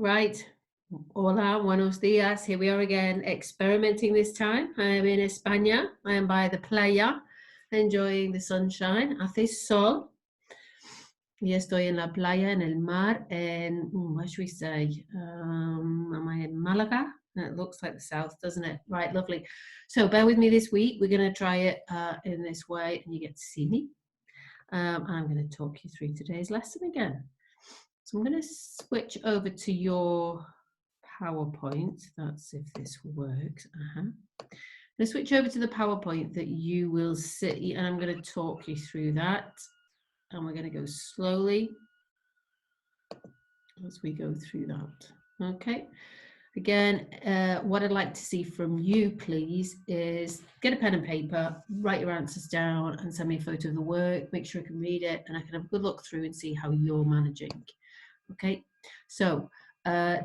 Right. Hola, buenos días. Here we are again, experimenting this time. I am in España. I am by the playa, enjoying the sunshine. Hace sol. Y estoy en la playa, en el mar, and what should we say? Am I in Malaga? It looks like the south, doesn't it? Right, lovely. So bear with me this week. We're going to try it in this way, and you get to see me. I'm going to talk you through today's lesson again. So I'm going to switch over to your PowerPoint. That's if this works. I'm going to switch over to the PowerPoint that you will see, and I'm going to talk you through that. And we're going to go slowly as we go through that. Okay. Again, what I'd like to see from you, please, is get a pen and paper, write your answers down, and send me a photo of the work. Make sure I can read it, and I can have a good look through and see how you're managing. Okay, so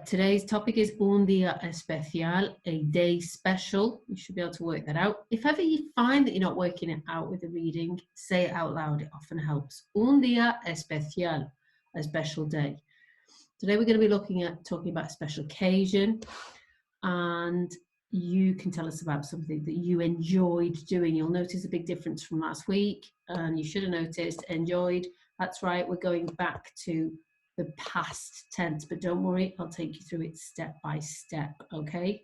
today's topic is un día especial, a day special. You should be able to work that out. If ever you find that you're not working it out with the reading, say it out loud. It often helps. Un día especial, a special day. Today we're going to be talking about a special occasion, and you can tell us about something that you enjoyed doing. You'll notice a big difference from last week, and you should have noticed enjoyed. That's right, we're going back to the past tense, but don't worry, I'll take you through it step by step, okay?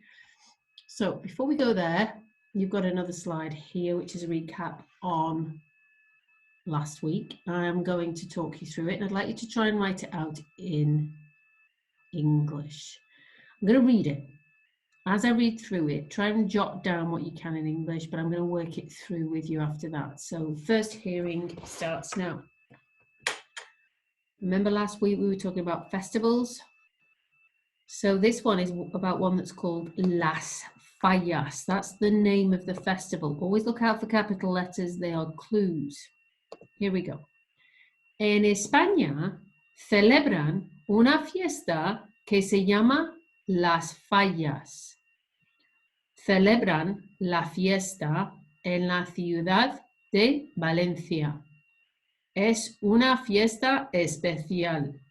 So before we go there, you've got another slide here, which is a recap on last week. I'm going to talk you through it, and I'd like you to try and write it out in English. I'm going to read it. As I read through it, try and jot down what you can in English, but I'm going to work it through with you after that. So first hearing starts now. Remember last week we were talking about festivals? So this one is about one that's called Las Fallas. That's the name of the festival. Always look out for capital letters. They are clues. Here we go. En España celebran una fiesta que se llama Las Fallas. Celebran la fiesta en la ciudad de Valencia. Es una fiesta especial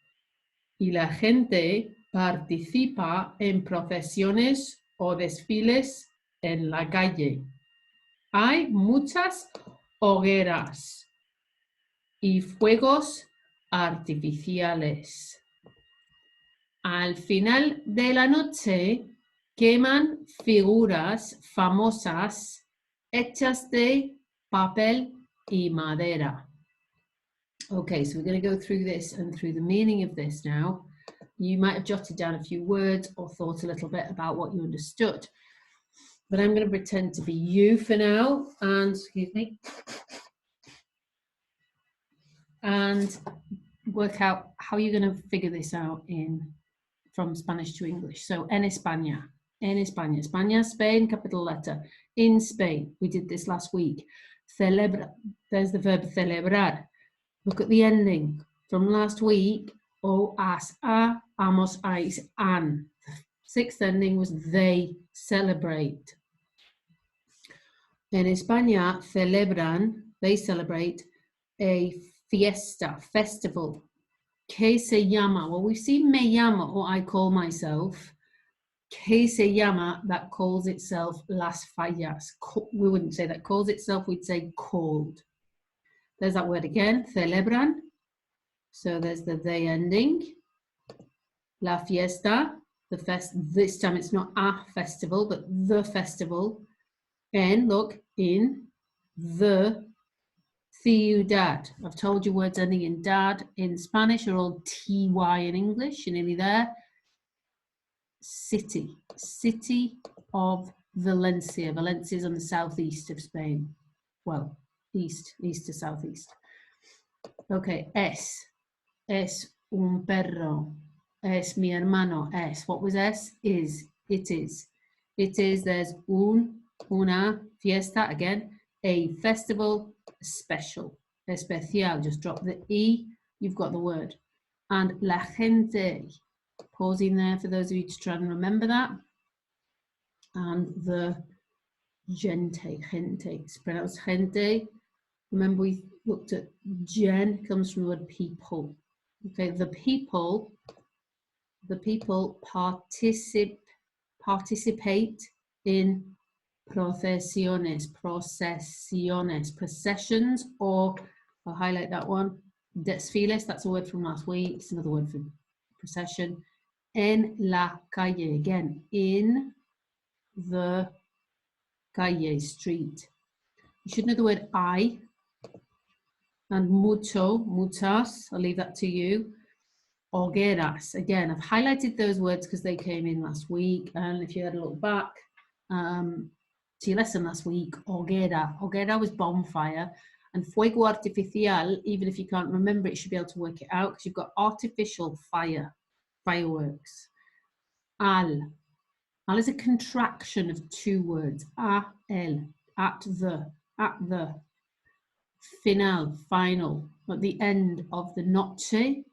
y la gente participa en procesiones o desfiles en la calle. Hay muchas hogueras y fuegos artificiales. Al final de la noche queman figuras famosas hechas de papel y madera. Okay, so we're going to go through this and through the meaning of this now. You might have jotted down a few words or thought a little bit about what you understood. But I'm going to pretend to be you for now, and excuse me, and work out how you're going to figure this out from Spanish to English. So, en España. En España. España, Spain, capital letter. In Spain. We did this last week. Celebra. There's the verb celebrar. Look at the ending from last week. O, as, a, amos, ais, an. The sixth ending was they celebrate. En España celebran, they celebrate a fiesta, festival. Que se llama? Well, we've seen me llamo, or I call myself. Que se llama, that calls itself Las Fallas. We wouldn't say that calls itself, we'd say called. There's that word again, celebran. So there's the they ending. La fiesta, the this time it's not a festival, but the festival. And look, in the ciudad. I've told you words ending in dad in Spanish are all ty in English. You're nearly there. City. City of Valencia. Valencia is on the southeast of Spain. Well, east to southeast. Okay, es un perro. Es mi hermano. Es. What was es? Is. It is. It is. There's una fiesta. Again, a festival, special. Especial. Just drop the E. You've got the word. And la gente. Pausing there for those of you to try and remember that. And the gente. It's pronounced gente. Remember we looked at gen, comes from the word people. Okay, the people the people participate in processions, or I'll highlight that one, desfiles, that's a word from last week, it's another word for procession, en la calle, again, in the calle, street. You should know the word I, and mucho, muchas, I'll leave that to you. Hogueras, again, I've highlighted those words because they came in last week, and if you had a look back to your lesson last week, hoguera was bonfire, and fuego artificial, even if you can't remember it, you should be able to work it out because you've got artificial fire, fireworks. Al is a contraction of two words, el, at the, final, at the end of the noche.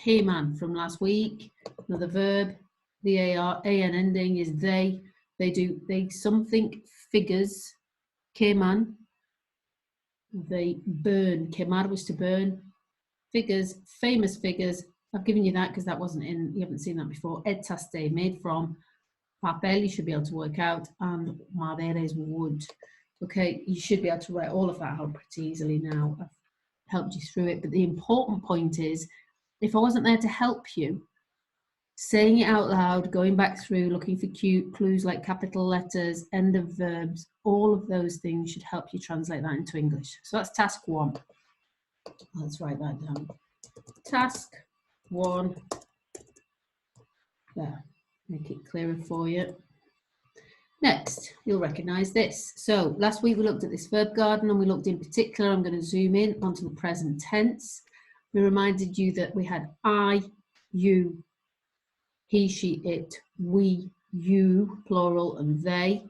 Queman from last week, another verb, the an ending is they something, figures, queman, they burn, quemar was to burn, figures, famous figures, I've given you that because that wasn't in, you haven't seen that before, etaste, made from, papel, you should be able to work out, and madera is wood. Okay, you should be able to write all of that out pretty easily now. I've helped you through it, but the important point is, if I wasn't there to help you, saying it out loud, going back through, looking for cute clues like capital letters, end of verbs, all of those things should help you translate that into English. So that's task 1. Let's write that down. Task 1. There, make it clearer for you. Next, you'll recognise this. So last week we looked at this verb garden, and we looked in particular, I'm going to zoom in onto the present tense. We reminded you that we had I, you, he, she, it, we, you, plural, and they.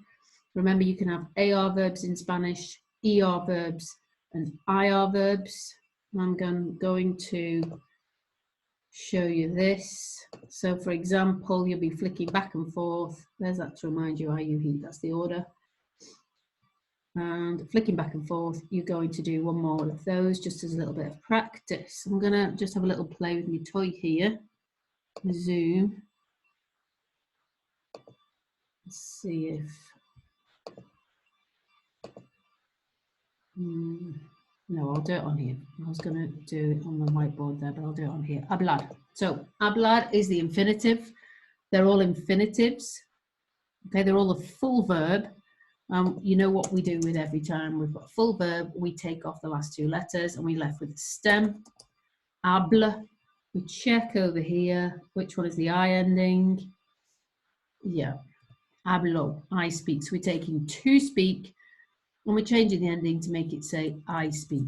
Remember, you can have AR verbs in Spanish, ER verbs, and IR verbs. I'm going to show you this. So, for example, you'll be flicking back and forth. There's that to remind you, I, you, he, that's the order. And flicking back and forth, you're going to do one more of those just as a little bit of practice. I'm going to just have a little play with my toy here. Zoom. Let's see if... no, I'll do it on here. I was going to do it on the whiteboard there, but I'll do it on here. Hablar. So, hablar is the infinitive. They're all infinitives. Okay, they're all a full verb. You know what we do with every time we've got a full verb, we take off the last two letters and we left with the stem. Habla. We check over here. Which one is the I ending? Yeah. Hablo. I speak. So we're taking to speak and we're changing the ending to make it say I speak.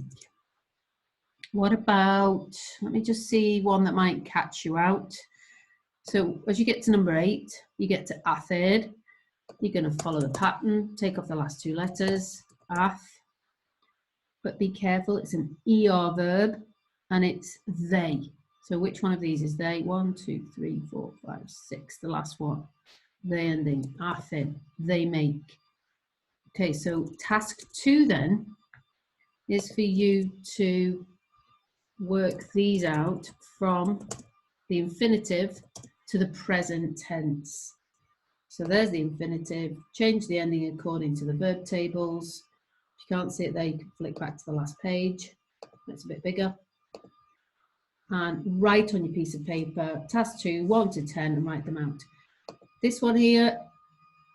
What about, let me just see one that might catch you out. So as you get to number 8, you get to hacer. You're going to follow the pattern, take off the last two letters, hath. But be careful, it's an ER verb and it's they. So which one of these is they? 1, 2, 3, 4, 5, 6. The last one. They ending, hacen, they make. Okay, so task 2 then is for you to work these out from the infinitive to the present tense. So there's the infinitive, change the ending according to the verb tables. If you can't see it there, you can flick back to the last page. It's a bit bigger. And write on your piece of paper, task 2, 1 to 10, and write them out. This one here,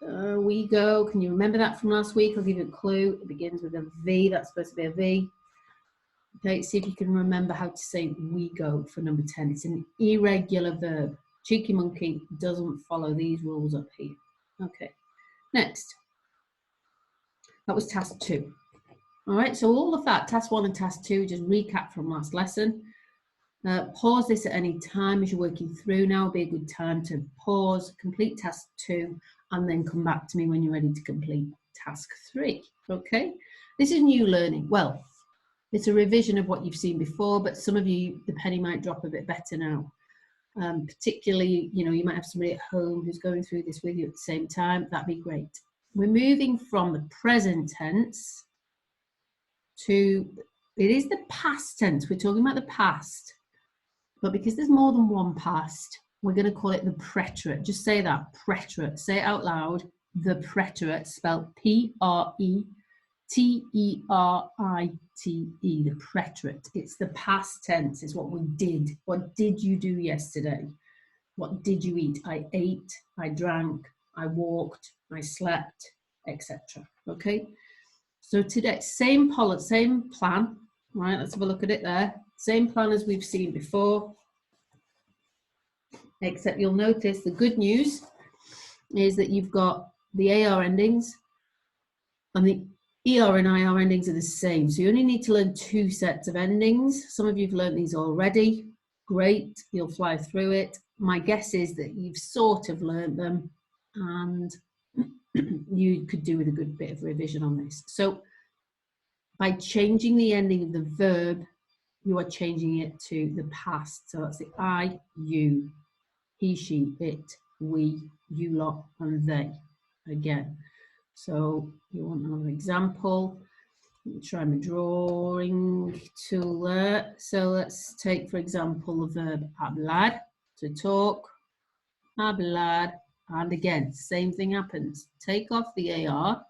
we go, can you remember that from last week? I'll give you a clue. It begins with a V, that's supposed to be a V. Okay, see if you can remember how to say we go for number 10. It's an irregular verb. Cheeky monkey doesn't follow these rules up here. Okay, next. That was task 2. All right, so all of that, task 1 and task 2, just recap from last lesson. Pause this at any time as you're working through. Now would be a good time to pause, complete task 2, and then come back to me when you're ready to complete task 3. Okay, this is new learning. Well, it's a revision of what you've seen before, but some of you, the penny might drop a bit better now. Particularly, you know, you might have somebody at home who's going through this with you at the same time. That'd be great. We're moving from the present tense to, it is the past tense. We're talking about the past, but because there's more than one past, we're going to call it the preterite. Just say that, preterite. Say it out loud. The preterite, spelled P-R-E-T-E-R-I-T-E, the preterite. It's the past tense. It's what we did. What did you do yesterday? What did you eat? I ate, I drank, I walked, I slept, etc. Okay? So today, same plan, right? Let's have a look at it there. Same plan as we've seen before, except you'll notice the good news is that you've got the AR endings and the ER and IR endings are the same. So you only need to learn 2 sets of endings. Some of you have learned these already. Great, you'll fly through it. My guess is that you've sort of learned them and you could do with a good bit of revision on this. So by changing the ending of the verb, you are changing it to the past. So that's the I, you, he, she, it, we, you lot, and they again. So you want another example. Let me try my drawing tool there. So let's take, for example, the verb hablar, to talk, hablar, and again, same thing happens. Take off the AR,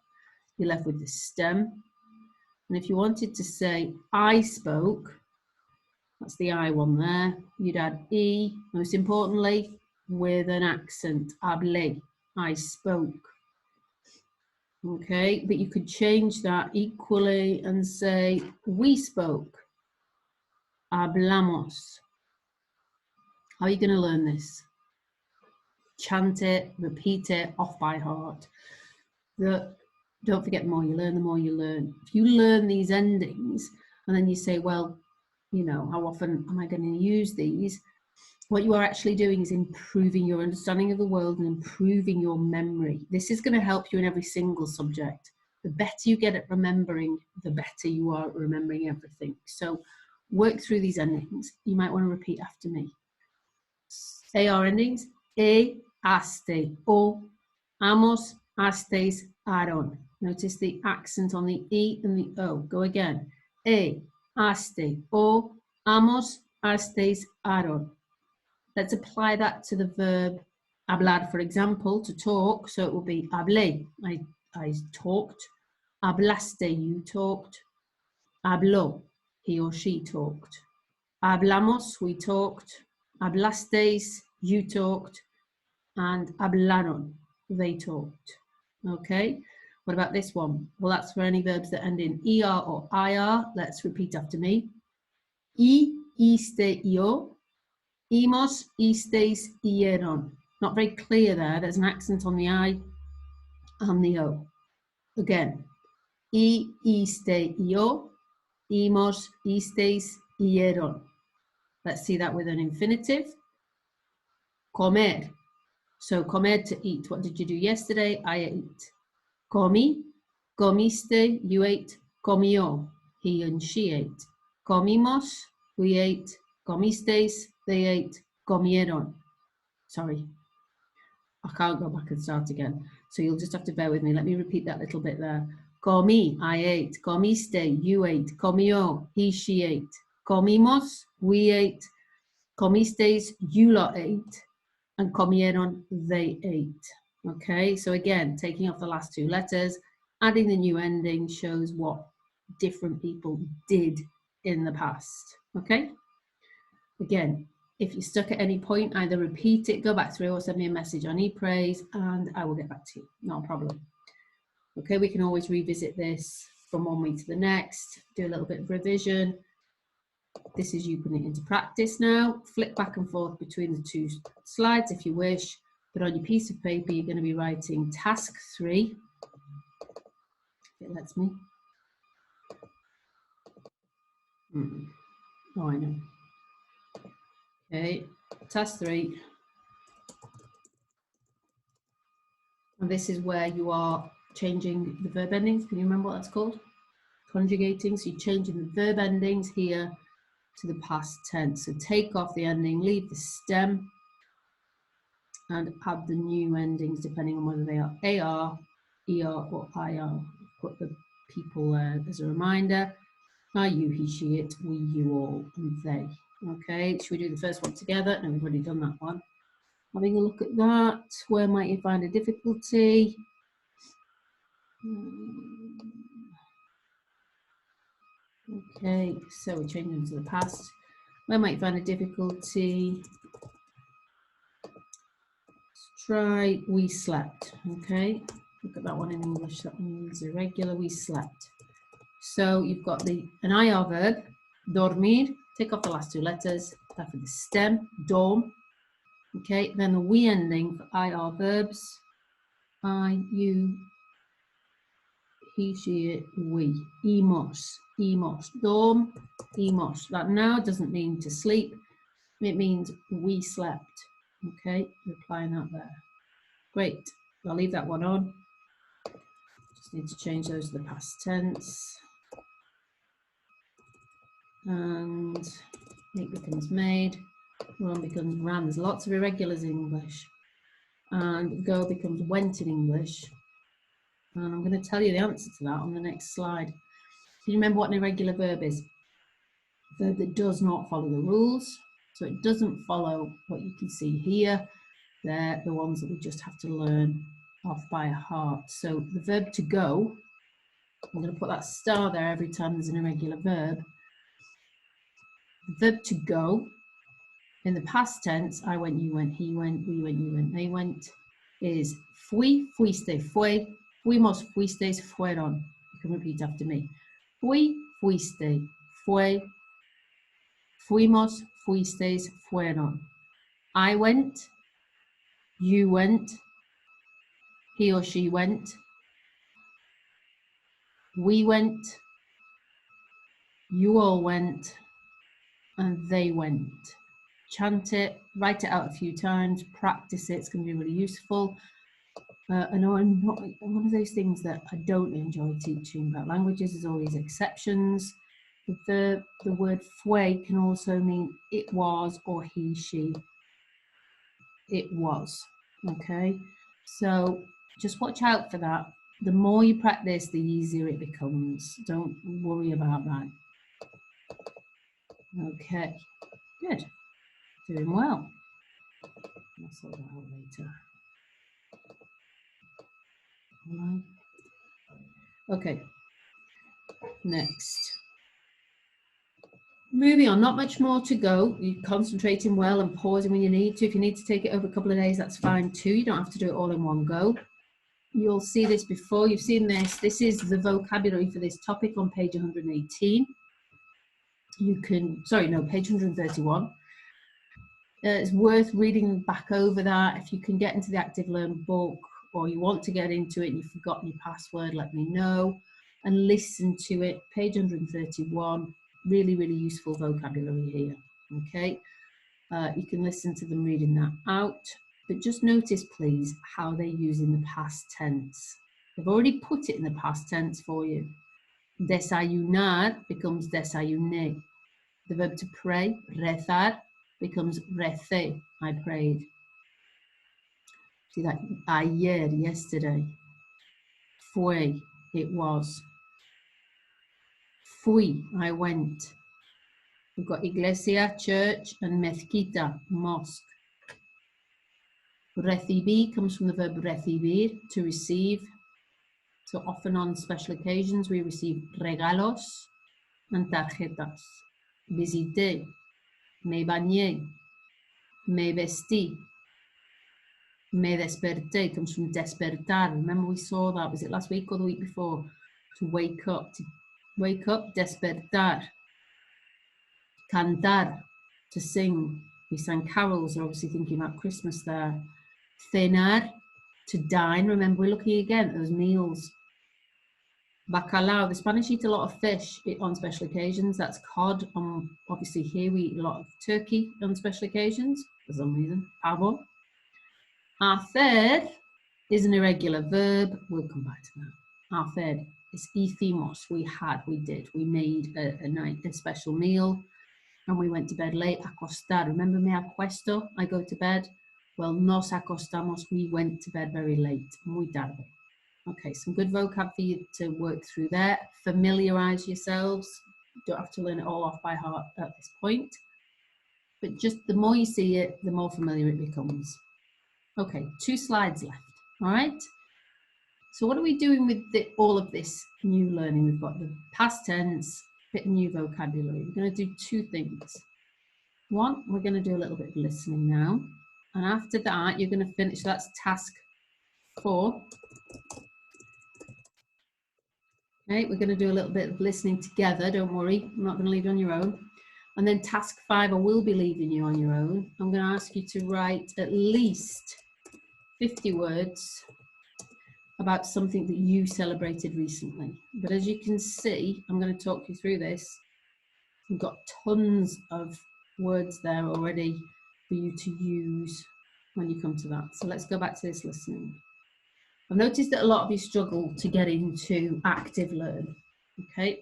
you're left with the stem. And if you wanted to say, I spoke, that's the I one there, you'd add E, most importantly, with an accent, hablé, I spoke. Okay, but you could change that equally and say, we spoke, hablamos. How are you going to learn this? Chant it, repeat it off by heart. Don't forget, the more you learn, the more you learn. If you learn these endings and then you say, well, you know, how often am I going to use these? What you are actually doing is improving your understanding of the world and improving your memory. This is going to help you in every single subject. The better you get at remembering, the better you are at remembering everything. So work through these endings. You might want to repeat after me. AR endings, aste, o, amos, astes, aron. Notice the accent on the E and the O. Go again. Aste, o, amos, astes, aron. Let's apply that to the verb hablar, for example, to talk. So it will be hablé, I talked. Hablaste, you talked. Habló, he or she talked. Hablamos, we talked. Hablasteis, you talked. And hablaron, they talked. Okay, what about this one? Well, that's for any verbs that end in ER or IR. Let's repeat after me. Iste, yo. Imos, isteis, ieron. Not very clear there. There's an accent on the I and the O. Again. Iste, yo. Imos, isteis, ieron. Let's see that with an infinitive. Comer. So comer, to eat. What did you do yesterday? I ate. Comi, comiste, you ate. Comió, he and she ate. Comimos, we ate. Comisteis, they ate. Comieron. Sorry, I can't go back and start again. So you'll just have to bear with me. Let me repeat that little bit there. Comí, I ate. Comiste, you ate. Comió, he, she ate. Comimos, we ate. Comisteis, you lot ate. And comieron, they ate. Okay, so again, taking off the last 2 letters, adding the new ending shows what different people did in the past. Okay, again, if you're stuck at any point, either repeat it, go back through, or send me a message on ePraise and I will get back to you. Not a problem. Okay, we can always revisit this from one week to the next, do a little bit of revision. This is you putting it into practice now. Flip back and forth between the 2 slides if you wish, but on your piece of paper, you're going to be writing task 3. If it lets me. Oh, I know. Okay, task 3. And this is where you are changing the verb endings. Can you remember what that's called? Conjugating. So you're changing the verb endings here to the past tense. So take off the ending, leave the stem, and add the new endings depending on whether they are AR, ER, or IR. Put the people there as a reminder. I, you, he, she, it, we, you, all, and they. Okay, should we do the first one together? No, we've already done that one. Having a look at that, where might you find a difficulty? Okay, so we're changing to the past. Where might you find a difficulty? Let's try we slept. Okay, look at that one in English. That one's irregular. We slept. So you've got an IR verb, dormir. Take off the last two letters. That for the stem, dorm. Okay, then the we ending for IR verbs. I, you, he, she, it, we. Imos, dorm, imos. That now doesn't mean to sleep. It means we slept. Okay, we're applying that there. Great. I'll leave that one on. Just need to change those to the past tense. And make becomes made. Run becomes ran. There's lots of irregulars in English. And go becomes went in English. And I'm going to tell you the answer to that on the next slide. Do you remember what an irregular verb is? A verb that does not follow the rules. So it doesn't follow what you can see here. They're the ones that we just have to learn off by heart. So the verb to go, I'm going to put that star there every time there's an irregular verb. The verb to go, in the past tense, I went, you went, he went, we went, you went, they went, is fui, fuiste, fue, fuimos, fuisteis, fueron. You can repeat after me. Fui, fuiste, fue, fuimos, fuisteis, fueron. I went, you went, he or she went, we went, you all went, and they went. Chant it, write it out a few times, practice it, it's going to be really useful. I know I'm not one of those things that I don't enjoy teaching about languages. There's always exceptions. The word fue can also mean it was or he, she. It was. Okay, so just watch out for that. The more you practice, the easier it becomes. Don't worry about that. Okay, good. Doing well. I'll sort that out later. Okay, next. Moving on, not much more to go. You're concentrating well and pausing when you need to. If you need to take it over a couple of days, that's fine too. You don't have to do it all in one go. You'll see this before. You've seen this. This is the vocabulary for this topic on page 118. You can, sorry, no, page 131. It's worth reading back over that. If you can get into the Active Learn book or you want to get into it and you've forgotten your password, let me know and listen to it. Page 131, really, really useful vocabulary here. Okay, you can listen to them reading that out, but just notice, please, how they use in the past tense. They've already put it in the past tense for you. Desayunar becomes desayuné. The verb to pray, rezar, becomes recé, I prayed. See that? Ayer, yesterday. Fue, it was. Fui, I went. We've got iglesia, church, and mezquita, mosque. Recibí comes from the verb recibir, to receive. So often on special occasions we receive regalos and tarjetas. Visité, me bañé, me vestí. Me desperté comes from despertar. Remember we saw that, was it last week or the week before? To wake up, despertar. Cantar, to sing. We sang carols, we're obviously thinking about Christmas there. Cenar, to dine. Remember, we're looking again at those meals. Bacalao, the Spanish eat a lot of fish on special occasions. That's cod. Obviously here we eat a lot of turkey on special occasions, for some reason. Pavo. Hacer is an irregular verb. We'll come back to that. Hacer is hicimos. We had, we did. We made a special meal and we went to bed late. Acostar. Remember me acuesto? I go to bed. Well, nos acostamos. We went to bed very late. Muy tarde. Okay, some good vocab for you to work through there. Familiarize yourselves. You don't have to learn it all off by heart at this point. But just the more you see it, the more familiar it becomes. Okay, 2 slides left, all right? So what are we doing with all of this new learning? We've got the past tense, bit of new vocabulary. We're going to do 2 things. One, we're going to do a little bit of listening now. And after that, you're going to finish, that's task 4. Okay, we're going to do a little bit of listening together, don't worry. I'm not going to leave you on your own. And then task 5, I will be leaving you on your own. I'm going to ask you to write at least 50 words about something that you celebrated recently. But as you can see, I'm going to talk you through this. We've got tons of words there already for you to use when you come to that. So let's go back to this listening. I've noticed that a lot of you struggle to get into active learn. Okay,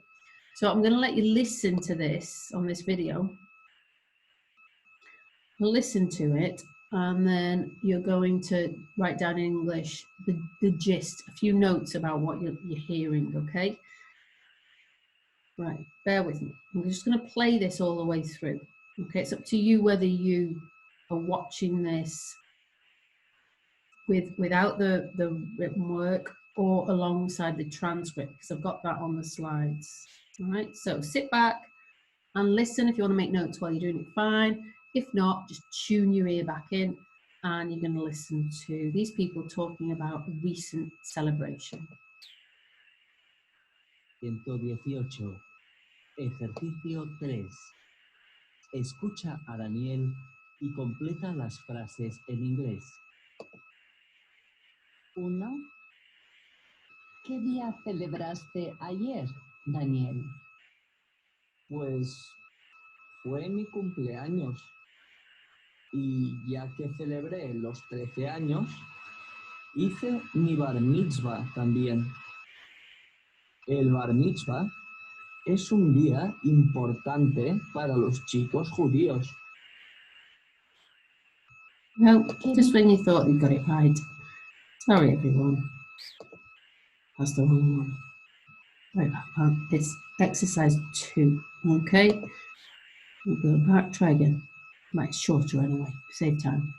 so I'm going to let you listen to this on this video. Listen to it, and then you're going to write down in English the gist, a few notes about what you're hearing, okay? Right, bear with me. I'm just going to play this all the way through. Okay, it's up to you whether you are watching this without the written work or alongside the transcript, because I've got that on the slides. All right, so sit back and listen. If you want to make notes while you're doing it, fine. If not, just tune your ear back in and you're going to listen to these people talking about a recent celebration. 118. Ejercicio 3. Escucha a Daniel y completa las frases en inglés. 1. ¿Qué día celebraste ayer, Daniel? Pues fue mi cumpleaños. Y ya que celebré los 13 años, hice mi bar mitzvah también. El bar mitzvah es un día importante para los chicos judíos. No, just when you thought you got it right. Sorry, everyone. That's the wrong one. Right, it's exercise 2. Okay. We'll go back, try again. Right, it's shorter anyway, save time.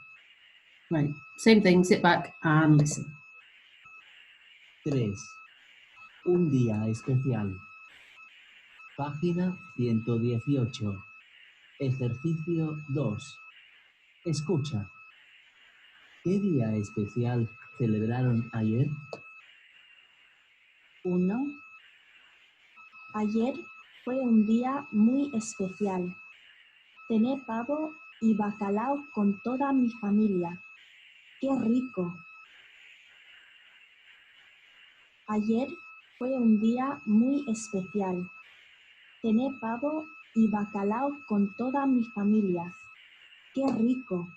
Right, same thing, sit back and listen. 3. Un día especial. Página 118. Ejercicio 2. Escucha. ¿Qué día especial celebraron ayer? 1. Ayer fue un día muy especial. Cené pavo y bacalao con toda mi familia. ¡Qué rico! Ayer fue un día muy especial. Cené pavo y bacalao con toda mi familia. ¡Qué rico!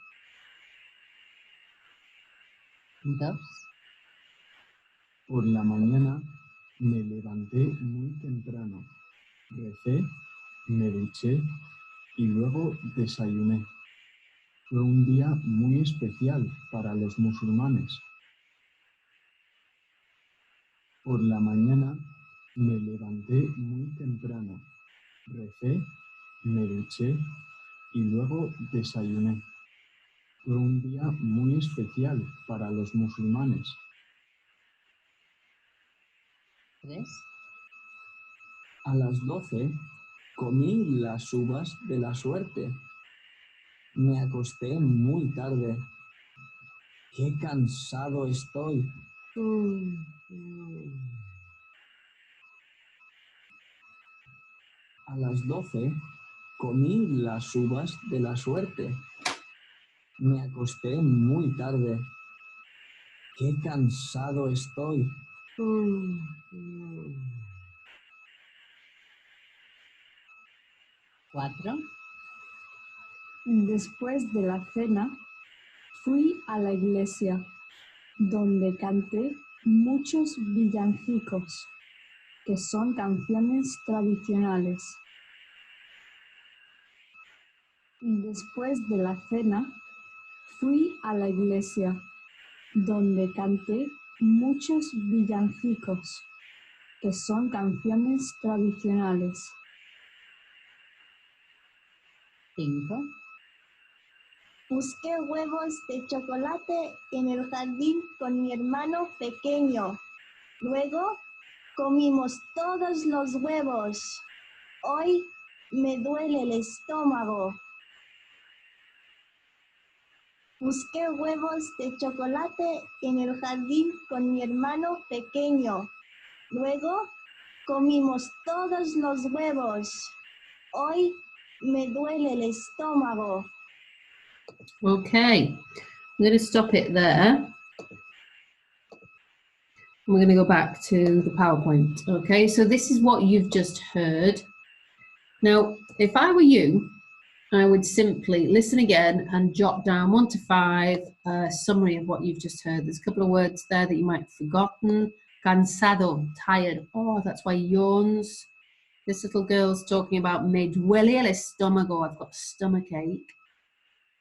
2. Por la mañana me levanté muy temprano. Recé, me duché y luego desayuné. Fue un día muy especial para los musulmanes. Por la mañana me levanté muy temprano. Recé, me duché y luego desayuné. Fue un día muy especial para los musulmanes. 3. A las 12 comí las uvas de la suerte. Me acosté muy tarde. ¡Qué cansado estoy! A las 12 comí las uvas de la suerte. Me acosté muy tarde. ¡Qué cansado estoy! 4. Después de la cena, fui a la iglesia, donde canté muchos villancicos, que son canciones tradicionales. Después de la cena, fui a la iglesia, donde canté muchos villancicos, que son canciones tradicionales. 5. Busqué huevos de chocolate en el jardín con mi hermano pequeño. Luego comimos todos los huevos. Hoy me duele el estómago. Busqué huevos de chocolate en el jardín con mi hermano pequeño. Luego comimos todos los huevos. Hoy me duele el estómago. Okay, I'm going to stop it there. We're going to go back to the PowerPoint. Okay, so this is what you've just heard. Now, if I were you, I would simply listen again and jot down 1 to 5 a summary of what you've just heard. There's a couple of words there that you might have forgotten. Cansado, tired. Oh, that's why he yawns. This little girl's talking about me duele el estómago. I've got a stomach ache.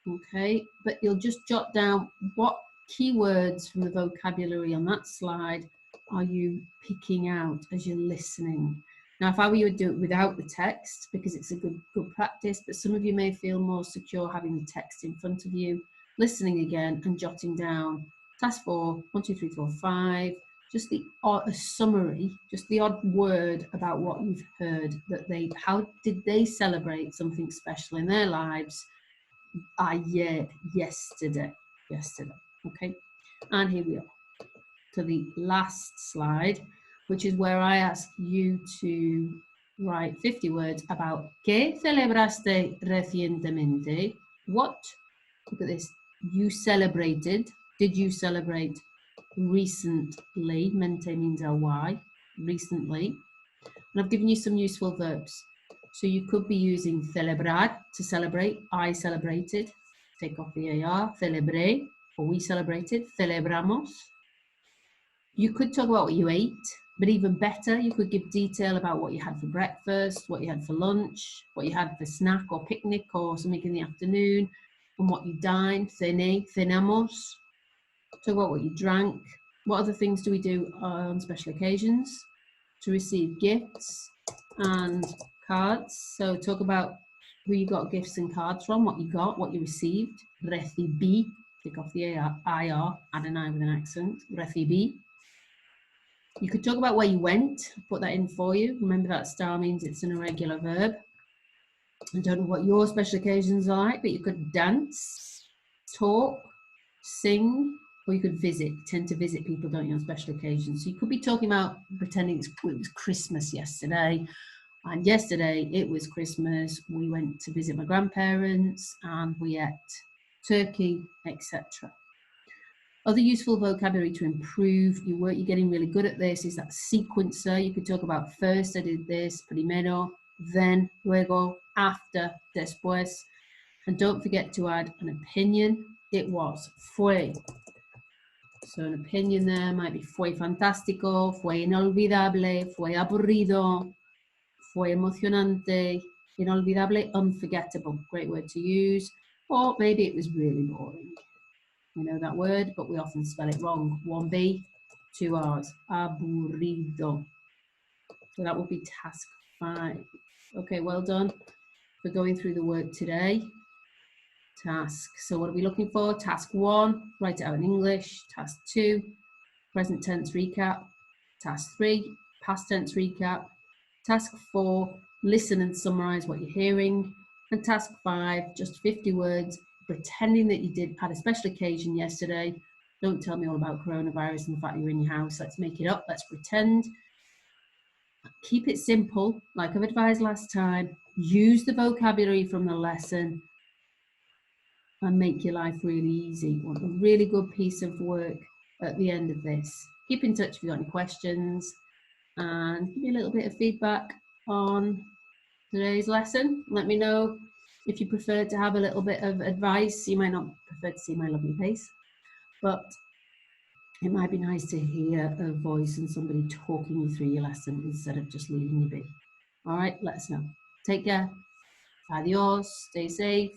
Okay, but you'll just jot down what keywords from the vocabulary on that slide are you picking out as you're listening. Now, if I were you, would do it without the text because it's a good practice, but some of you may feel more secure having the text in front of you, listening again and jotting down task 4, 1, 2, 3, 4, 5, just the a summary, just the odd word about what you've heard, that how did they celebrate something special in their lives ayer, yesterday, okay? And here we are to the last slide, which is where I ask you to write 50 words about ¿Qué celebraste recientemente? What, look at this, you celebrated, did you celebrate recently? Mente means ly, recently. And I've given you some useful verbs. So you could be using celebrar, to celebrate. I celebrated, take off the AR, celebré, or we celebrated, celebramos. You could talk about what you ate, but even better, you could give detail about what you had for breakfast, what you had for lunch, what you had for snack or picnic or something in the afternoon, and what you dined, cené, cenamos. Talk about what you drank. What other things do we do on special occasions? To receive gifts and cards. So talk about who you got gifts and cards from, what you got, what you received. Recibí, take off the IR, add an I with an accent. Recibí. You could talk about where you went, put that in for you. Remember that star means it's an irregular verb. I don't know what your special occasions are like, but you could dance, talk, sing, or you could visit. You tend to visit people, don't you, on special occasions. So you could be talking about pretending it was Christmas yesterday. And yesterday it was Christmas. We went to visit my grandparents and we ate turkey, etc. Other useful vocabulary to improve your work, you're getting really good at this, is that sequencer. You could talk about first I did this, primero, then, luego, after, después. And don't forget to add an opinion. It was, fue. So an opinion there might be fue fantástico, fue inolvidable, fue aburrido, fue emocionante, inolvidable, unforgettable. Great word to use. Or maybe it was really boring. We know that word, but we often spell it wrong. 1B, 2 R's, aburrido. So that will be task 5. Okay, well done for going through the work today. Task. So what are we looking for? Task 1, write it out in English. Task 2, present tense recap. Task 3, past tense recap. Task 4, listen and summarize what you're hearing. And task 5, just 50 words, pretending that you had a special occasion yesterday. Don't tell me all about coronavirus and the fact you're in your house. Let's make it up. Let's pretend. Keep it simple, like I've advised last time. Use the vocabulary from the lesson and make your life really easy. Want a really good piece of work at the end of this. Keep in touch if you've got any questions and give me a little bit of feedback on today's lesson. Let me know if you prefer to have a little bit of advice. You might not prefer to see my lovely face, but it might be nice to hear a voice and somebody talking you through your lesson instead of just leaving you be. All right, let us know. Take care. Adios. Stay safe.